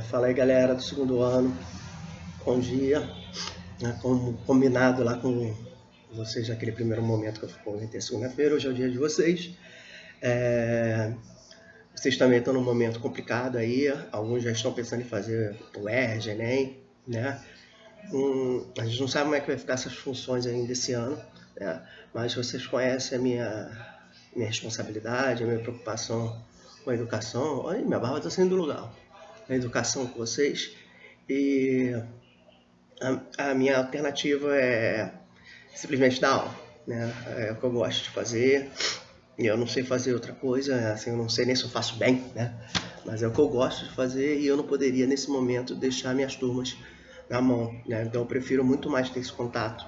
Fala aí, galera do segundo ano, bom dia. Como combinado lá com vocês naquele primeiro momento que eu comentei segunda-feira, hoje é o dia de vocês. Vocês também estão num momento complicado aí, alguns já estão pensando em fazer o ERJ, Enem, né? A gente não sabe como é que vai ficar essas funções ainda esse ano, né? Mas vocês conhecem a minha responsabilidade, a minha preocupação com a educação. Olha, minha barba está saindo do lugar. A educação com vocês. E a minha alternativa é simplesmente dar aula, né? É o que eu gosto de fazer. E eu não sei fazer outra coisa, assim, eu não sei nem se eu faço bem, né? Mas é o que eu gosto de fazer e eu não poderia, nesse momento, deixar minhas turmas na mão, né? Então eu prefiro muito mais ter esse contato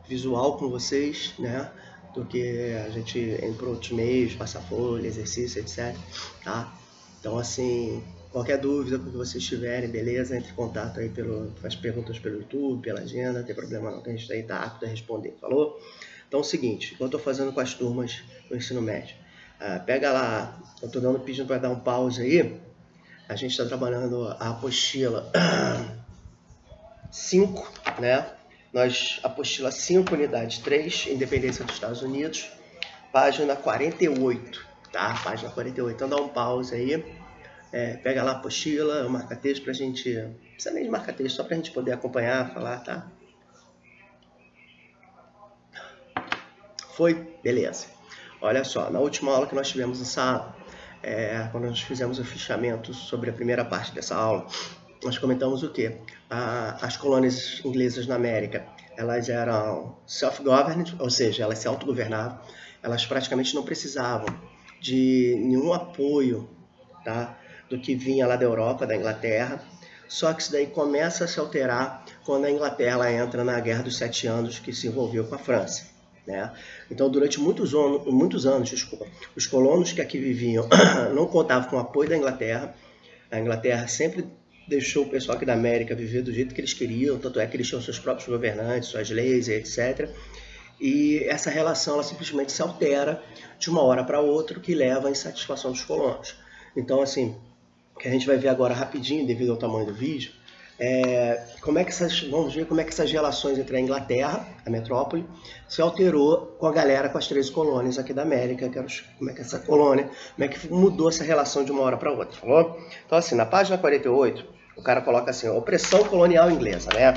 visual com vocês, né? Do que a gente ir para outros meios, passar folha, exercício, etc. Tá? Então, assim, qualquer dúvida que vocês tiverem, beleza? Entre em contato aí, faz perguntas pelo YouTube, pela agenda, não tem problema não, que a gente aí tá apto a responder, falou? Então é o seguinte, o que eu estou fazendo com as turmas do ensino médio? Pega lá, eu estou pedindo para dar um pause aí, a gente está trabalhando a apostila 5, né? Apostila 5, unidade 3, Independência dos Estados Unidos, página 48, tá? Página 48, então dá um pause aí, pega lá a apostila, marca texto pra gente, não precisa nem de marca texto, só pra gente poder acompanhar, falar, tá? Foi? Beleza. Olha só, na última aula que nós tivemos essa aula, quando nós fizemos o fichamento sobre a primeira parte dessa aula, nós comentamos o quê? As colônias inglesas na América, elas eram self-governed, ou seja, elas se autogovernavam, elas praticamente não precisavam de nenhum apoio, tá, do que vinha lá da Europa, da Inglaterra, só que isso daí começa a se alterar quando a Inglaterra entra na Guerra dos 7 Anos, que se envolveu com a França. Né? Então, durante muitos anos, os colonos que aqui viviam não contavam com o apoio da Inglaterra. A Inglaterra sempre deixou o pessoal aqui da América viver do jeito que eles queriam, tanto é que eles tinham seus próprios governantes, suas leis, etc. E essa relação ela simplesmente se altera de uma hora para outra, o que leva à insatisfação dos colonos. Então, assim, o que a gente vai ver agora rapidinho, devido ao tamanho do vídeo, vamos ver como é que essas relações entre a Inglaterra, a metrópole, se alterou com a galera, com as 13 colônias aqui da América, como é que essa colônia, como é que mudou essa relação de uma hora para outra, falou? Então, assim, na página 48, o cara coloca assim, opressão colonial inglesa, né?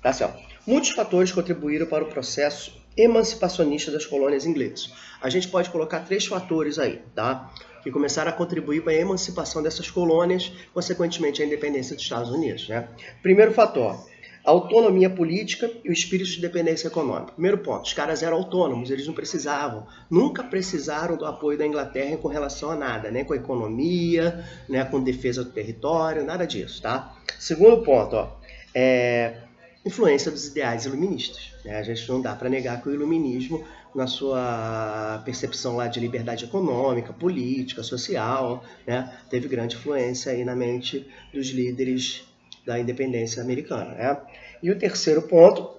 Tá assim, ó. Muitos fatores contribuíram para o processo emancipacionista das colônias inglesas. A gente pode colocar 3 fatores aí, tá? Que começaram a contribuir para a emancipação dessas colônias, consequentemente a independência dos Estados Unidos, né? Primeiro fator, a autonomia política e o espírito de dependência econômica. Primeiro ponto, os caras eram autônomos, eles não precisavam, nunca precisaram do apoio da Inglaterra com relação a nada, nem com a economia, né, com defesa do território, nada disso, tá? Segundo ponto, ó, influência dos ideais iluministas. Né? A gente não dá para negar que o iluminismo, na sua percepção lá de liberdade econômica, política, social, né, teve grande influência aí na mente dos líderes da independência americana. Né? E o terceiro ponto,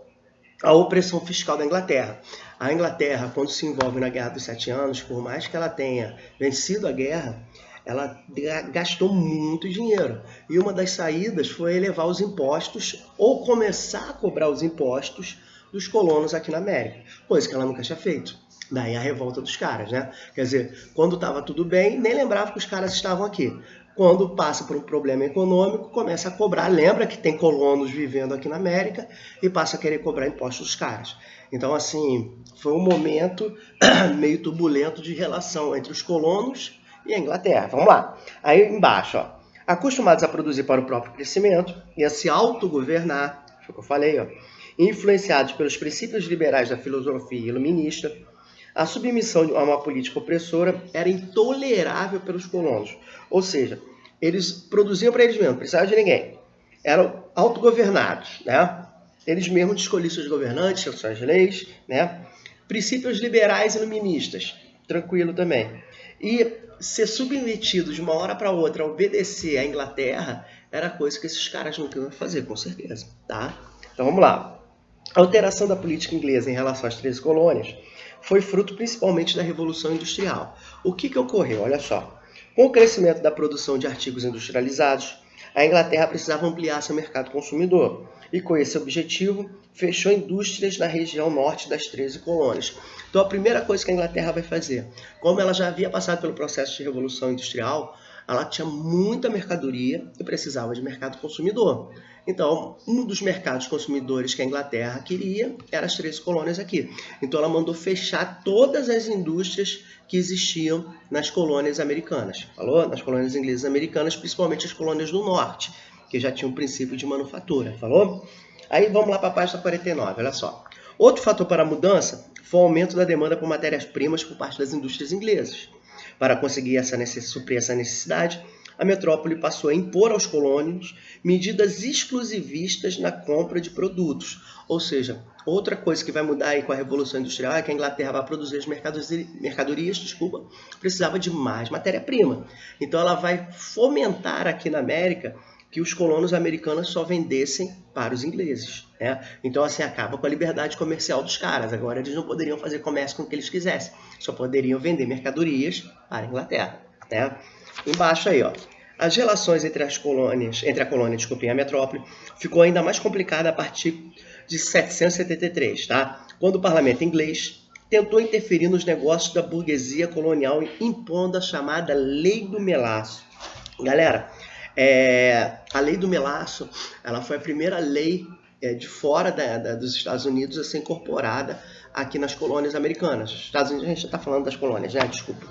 a opressão fiscal da Inglaterra. A Inglaterra, quando se envolve na Guerra dos 7 Anos, por mais que ela tenha vencido a guerra, ela gastou muito dinheiro. E uma das saídas foi elevar os impostos ou começar a cobrar os impostos dos colonos aqui na América, coisa que ela nunca tinha feito. Daí a revolta dos caras, né? Quer dizer, quando estava tudo bem, nem lembrava que os caras estavam aqui. Quando passa por um problema econômico, começa a cobrar. Lembra que tem colonos vivendo aqui na América e passa a querer cobrar impostos dos caras. Então, assim, foi um momento meio turbulento de relação entre os colonos e a Inglaterra. Vamos lá. Aí embaixo, ó. Acostumados a produzir para o próprio crescimento e a se autogovernar, foi o que eu falei, ó, influenciados pelos princípios liberais da filosofia iluminista, a submissão a uma política opressora era intolerável pelos colonos. Ou seja, eles produziam para eles mesmos, não precisavam de ninguém. Eram autogovernados, né? Eles mesmos escolhiam seus governantes, suas leis, né? Princípios liberais iluministas, tranquilo também. E ser submetido de uma hora para outra a obedecer à Inglaterra era coisa que esses caras não queriam fazer, com certeza, tá? Então vamos lá. A alteração da política inglesa em relação às 13 colônias foi fruto principalmente da Revolução Industrial. O que ocorreu? Olha só. Com o crescimento da produção de artigos industrializados, a Inglaterra precisava ampliar seu mercado consumidor. E com esse objetivo, fechou indústrias na região norte das 13 colônias. Então a primeira coisa que a Inglaterra vai fazer, como ela já havia passado pelo processo de revolução industrial, ela tinha muita mercadoria e precisava de mercado consumidor. Então, um dos mercados consumidores que a Inglaterra queria era as 13 colônias aqui. Então ela mandou fechar todas as indústrias que existiam nas colônias americanas. Falou? Nas colônias inglesas americanas, principalmente as colônias do norte, que já tinham um princípio de manufatura. Falou? Aí vamos lá para a página 49, olha só. Outro fator para a mudança foi o aumento da demanda por matérias-primas por parte das indústrias inglesas. Para conseguir suprir essa necessidade, a metrópole passou a impor aos colônios medidas exclusivistas na compra de produtos. Ou seja, outra coisa que vai mudar aí com a Revolução Industrial é que a Inglaterra vai produzir as mercadorias, precisava de mais matéria-prima. Então ela vai fomentar aqui na América que os colonos americanos só vendessem para os ingleses, né? Então assim acaba com a liberdade comercial dos caras. Agora eles não poderiam fazer comércio com o que eles quisessem, só poderiam vender mercadorias para a Inglaterra, né? Embaixo aí, ó, as relações entre a colônia e a metrópole ficou ainda mais complicada a partir de 773, tá? Quando o parlamento inglês tentou interferir nos negócios da burguesia colonial, impondo a chamada Lei do Melaço. Galera, a Lei do Melaço, ela foi a primeira lei de fora dos Estados Unidos a ser incorporada aqui nas colônias americanas. Os Estados Unidos, a gente já está falando das colônias, né? Desculpa.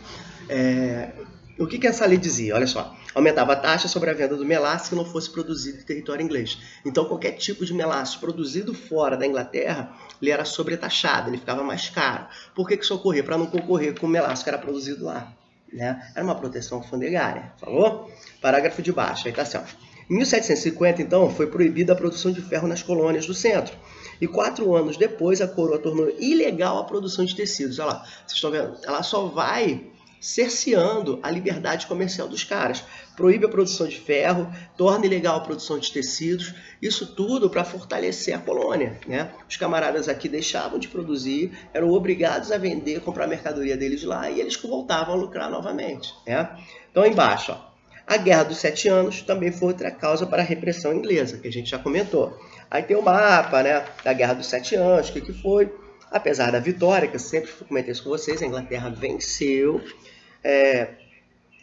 O que essa lei dizia? Olha só, aumentava a taxa sobre a venda do melaço que não fosse produzido em território inglês. Então, qualquer tipo de melaço produzido fora da Inglaterra, ele era sobretaxado, ele ficava mais caro. Por que isso ocorria? Para não concorrer com o melaço que era produzido lá, né? Era uma proteção alfandegária, falou? Parágrafo de baixo, aí tá assim, ó. Em 1750, então, foi proibida a produção de ferro nas colônias do centro. E 4 anos depois, a coroa tornou ilegal a produção de tecidos. Olha lá, vocês estão vendo? Ela só vai cerceando a liberdade comercial dos caras. Proíbe a produção de ferro, torna ilegal a produção de tecidos, isso tudo para fortalecer a colônia, né? Os camaradas aqui deixavam de produzir, eram obrigados a vender, comprar a mercadoria deles lá e eles voltavam a lucrar novamente, né? Então, embaixo, ó, a Guerra dos 7 Anos também foi outra causa para a repressão inglesa, que a gente já comentou. Aí tem o mapa, né, da Guerra dos 7 Anos, o que foi? Apesar da vitória, que eu sempre comentei isso com vocês, a Inglaterra venceu.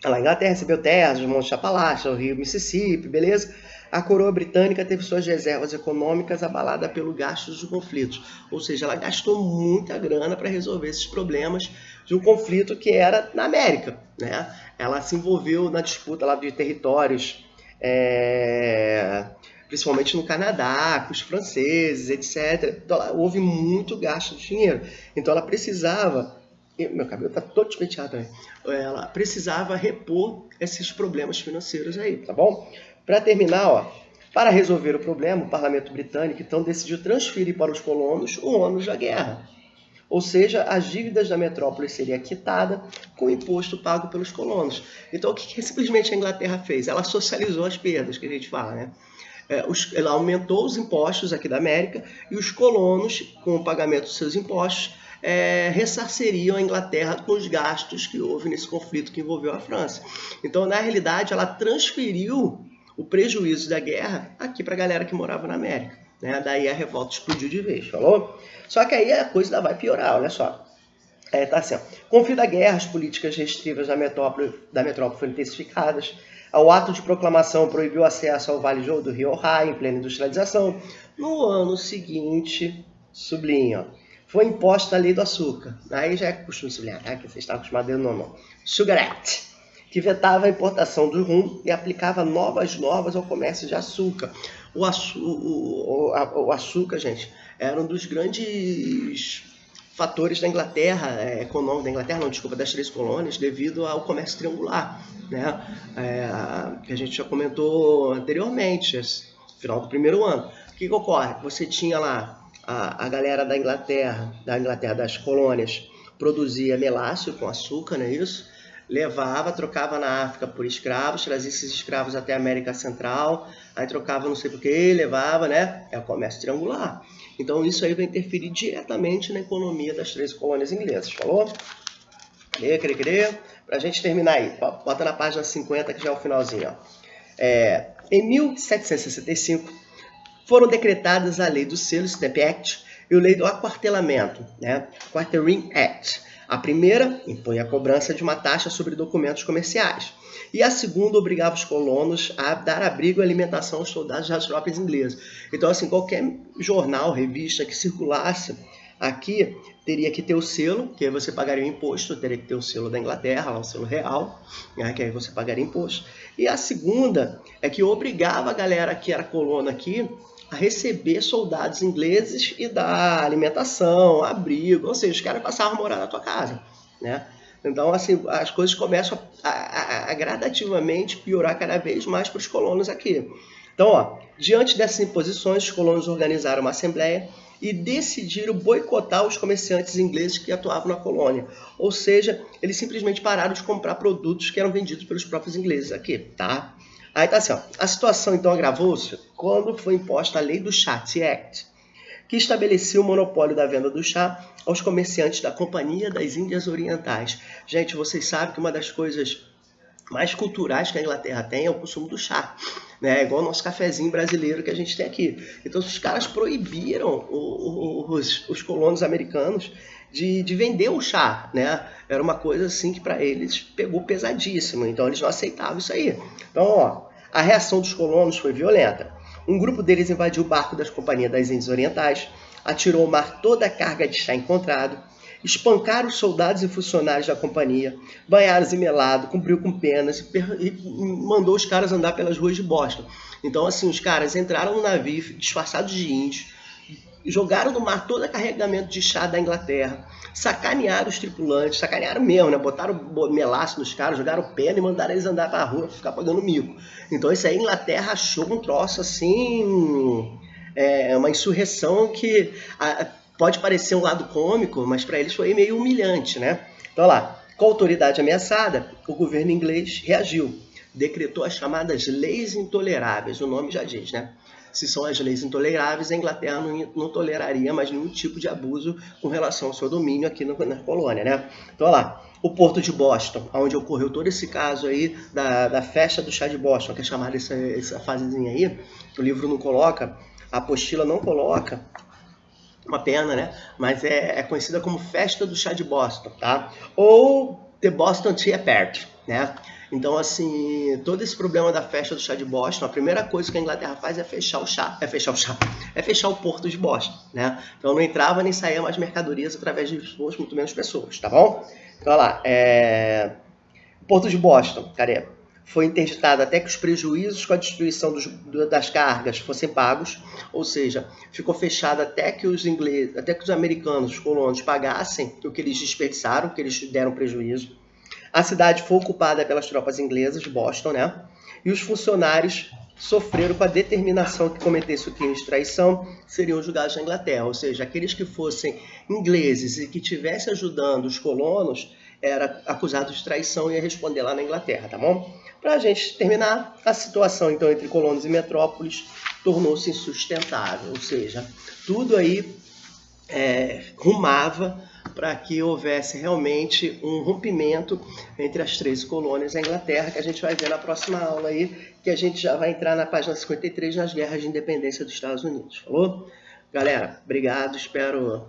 A Inglaterra recebeu terras, os montes de Apalache, o rio Mississippi, beleza? A coroa britânica teve suas reservas econômicas abaladas pelo gasto dos conflitos. Ou seja, ela gastou muita grana para resolver esses problemas de um conflito que era na América, né? Ela se envolveu na disputa lá de territórios, principalmente no Canadá, com os franceses, etc. Então, houve muito gasto de dinheiro. Então ela precisava... Meu cabelo está todo despenteado também. Ela precisava repor esses problemas financeiros aí, tá bom? Para terminar, ó, para resolver o problema, o parlamento britânico então decidiu transferir para os colonos o ônus da guerra. Ou seja, as dívidas da metrópole seriam quitadas com o imposto pago pelos colonos. Então, o que simplesmente a Inglaterra fez? Ela socializou as perdas, que a gente fala, né? Ela aumentou os impostos aqui da América e os colonos, com o pagamento dos seus impostos, ressarceriam a Inglaterra com os gastos que houve nesse conflito que envolveu a França. Então, na realidade, ela transferiu o prejuízo da guerra aqui para a galera que morava na América, né? Daí a revolta explodiu de vez, falou? Só que aí a coisa ainda vai piorar, olha só. Tá assim, ó. Com o fim da guerra, as políticas restritivas da metrópole foram intensificadas. O ato de proclamação proibiu o acesso ao Vale do Rio Ohio, em plena industrialização. No ano seguinte, sublinha, foi imposta a lei do açúcar. Aí já é costume sublinhar, tá? Que vocês estão acostumados a ver o nome. Sugar Act, que vetava a importação do rum e aplicava novas normas ao comércio de açúcar. O açúcar, gente, era um dos grandes fatores da Inglaterra, das 13 colônias, devido ao comércio triangular, né? Que a gente já comentou anteriormente, no final do primeiro ano. O que ocorre? Você tinha lá a galera da Inglaterra, das colônias, produzia melácio com açúcar, não é isso? Levava, trocava na África por escravos, trazia esses escravos até a América Central, aí trocava não sei por que, levava, né? É o comércio triangular. Então isso aí vai interferir diretamente na economia das 13 colônias inglesas, falou? Pra gente terminar aí, bota na página 50 que já é o finalzinho, ó. Em 1765, foram decretadas a lei do selo, Stamp Act, e a lei do aquartelamento, né? Quartering Act. A primeira impõe a cobrança de uma taxa sobre documentos comerciais. E a segunda obrigava os colonos a dar abrigo e alimentação aos soldados das tropas inglesas. Então, assim, qualquer jornal, revista que circulasse aqui teria que ter o selo, que aí você pagaria o imposto, teria que ter o selo da Inglaterra, lá, o selo real, né, que aí você pagaria imposto. E a segunda é que obrigava a galera que era colono aqui a receber soldados ingleses e dar alimentação, abrigo, ou seja, os caras passavam a morar na tua casa, né? Então, assim, as coisas começam a gradativamente piorar cada vez mais para os colonos aqui. Então, ó, diante dessas imposições, os colonos organizaram uma assembleia e decidiram boicotar os comerciantes ingleses que atuavam na colônia. Ou seja, eles simplesmente pararam de comprar produtos que eram vendidos pelos próprios ingleses aqui, tá? Aí tá assim, ó. A situação então agravou-se quando foi imposta a lei do chá, Tea Act, que estabelecia o monopólio da venda do chá aos comerciantes da Companhia das Índias Orientais. Gente, vocês sabem que uma das coisas mais culturais que a Inglaterra tem é o consumo do chá, né? Igual o nosso cafezinho brasileiro que a gente tem aqui. Então, os caras proibiram os colonos americanos de vender o chá, né? Era uma coisa assim que para eles pegou pesadíssimo, então eles não aceitavam isso aí. Então, ó, a reação dos colonos foi violenta. Um grupo deles invadiu o barco das Companhias das Índias Orientais, atirou ao mar toda a carga de chá encontrado, espancaram os soldados e funcionários da companhia, banharam e melado, cumpriu com penas e mandou os caras andar pelas ruas de Boston. Então, assim, os caras entraram no navio disfarçados de índios, jogaram no mar todo o carregamento de chá da Inglaterra, sacanearam os tripulantes, sacanearam mesmo, né? Botaram melaço nos caras, jogaram pena e mandaram eles andar pra rua pra ficar pagando mico. Então isso aí a Inglaterra achou um troço assim, uma insurreição que pode parecer um lado cômico, mas para eles foi meio humilhante, né? Então lá, com a autoridade ameaçada, o governo inglês reagiu, decretou as chamadas leis intoleráveis, o nome já diz, né? Se são as leis intoleráveis, a Inglaterra não toleraria mais nenhum tipo de abuso com relação ao seu domínio aqui na colônia, né? Então, olha lá, o Porto de Boston, onde ocorreu todo esse caso aí da festa do chá de Boston, que é chamada essa fasezinha aí, o livro não coloca, a apostila não coloca, uma pena, né? Mas é conhecida como Festa do Chá de Boston, tá? Ou The Boston Tea Party, né? Então, assim, todo esse problema da festa do chá de Boston, a primeira coisa que a Inglaterra faz é fechar o porto de Boston, né? Então não entrava nem saía mais mercadorias através de voos, muito menos pessoas, tá bom? Então, olha lá, o porto de Boston, cara, foi interditado até que os prejuízos com a destruição das cargas fossem pagos, ou seja, ficou fechado até que os americanos, os colonos, pagassem o que eles desperdiçaram, o que eles deram prejuízo. A cidade foi ocupada pelas tropas inglesas de Boston, né? E os funcionários sofreram com a determinação que cometesse o crime de traição seriam julgados na Inglaterra, ou seja, aqueles que fossem ingleses e que estivessem ajudando os colonos era acusado de traição e ia responder lá na Inglaterra, tá bom? Para a gente terminar, a situação então entre colonos e metrópoles tornou-se insustentável, ou seja, tudo aí rumava para que houvesse realmente um rompimento entre as 13 colônias da Inglaterra, que a gente vai ver na próxima aula aí, que a gente já vai entrar na página 53 nas guerras de independência dos Estados Unidos. Falou? Galera, obrigado, espero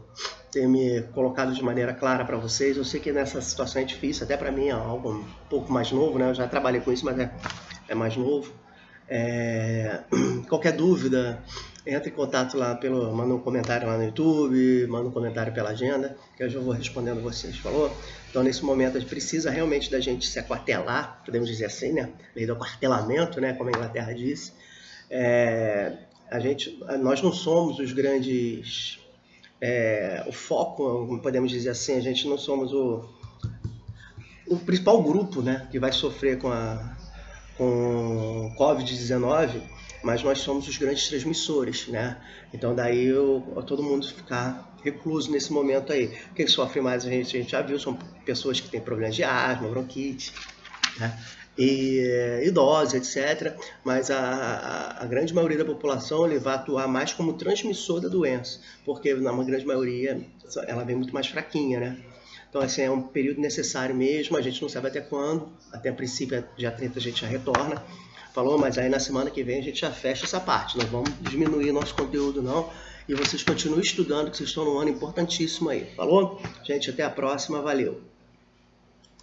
ter me colocado de maneira clara para vocês. Eu sei que nessa situação é difícil, até para mim é algo um pouco mais novo, né? Eu já trabalhei com isso, mas é mais novo. Qualquer dúvida, entre em contato lá manda um comentário lá no YouTube, manda um comentário pela agenda, que eu já vou respondendo vocês, falou? Então nesse momento a gente precisa realmente da gente se aquartelar, podemos dizer assim, né? Lei do aquartelamento, né? Como a Inglaterra disse. Nós não somos os grandes, o foco, podemos dizer assim, a gente não somos o principal grupo, né? Que vai sofrer com Covid-19, mas nós somos os grandes transmissores, né? Então daí todo mundo ficar recluso nesse momento aí. Quem sofre mais a gente já viu, são pessoas que têm problemas de asma, bronquite, né? E idosos, etc. Mas a grande maioria da população ele vai atuar mais como transmissor da doença, porque na grande maioria ela vem muito mais fraquinha, né? Então, assim, é um período necessário mesmo, a gente não sabe até quando, até a princípio, dia 30 a gente já retorna, falou? Mas aí na semana que vem a gente já fecha essa parte, não vamos diminuir nosso conteúdo não, e vocês continuem estudando, que vocês estão num ano importantíssimo aí, falou? Gente, até a próxima, valeu!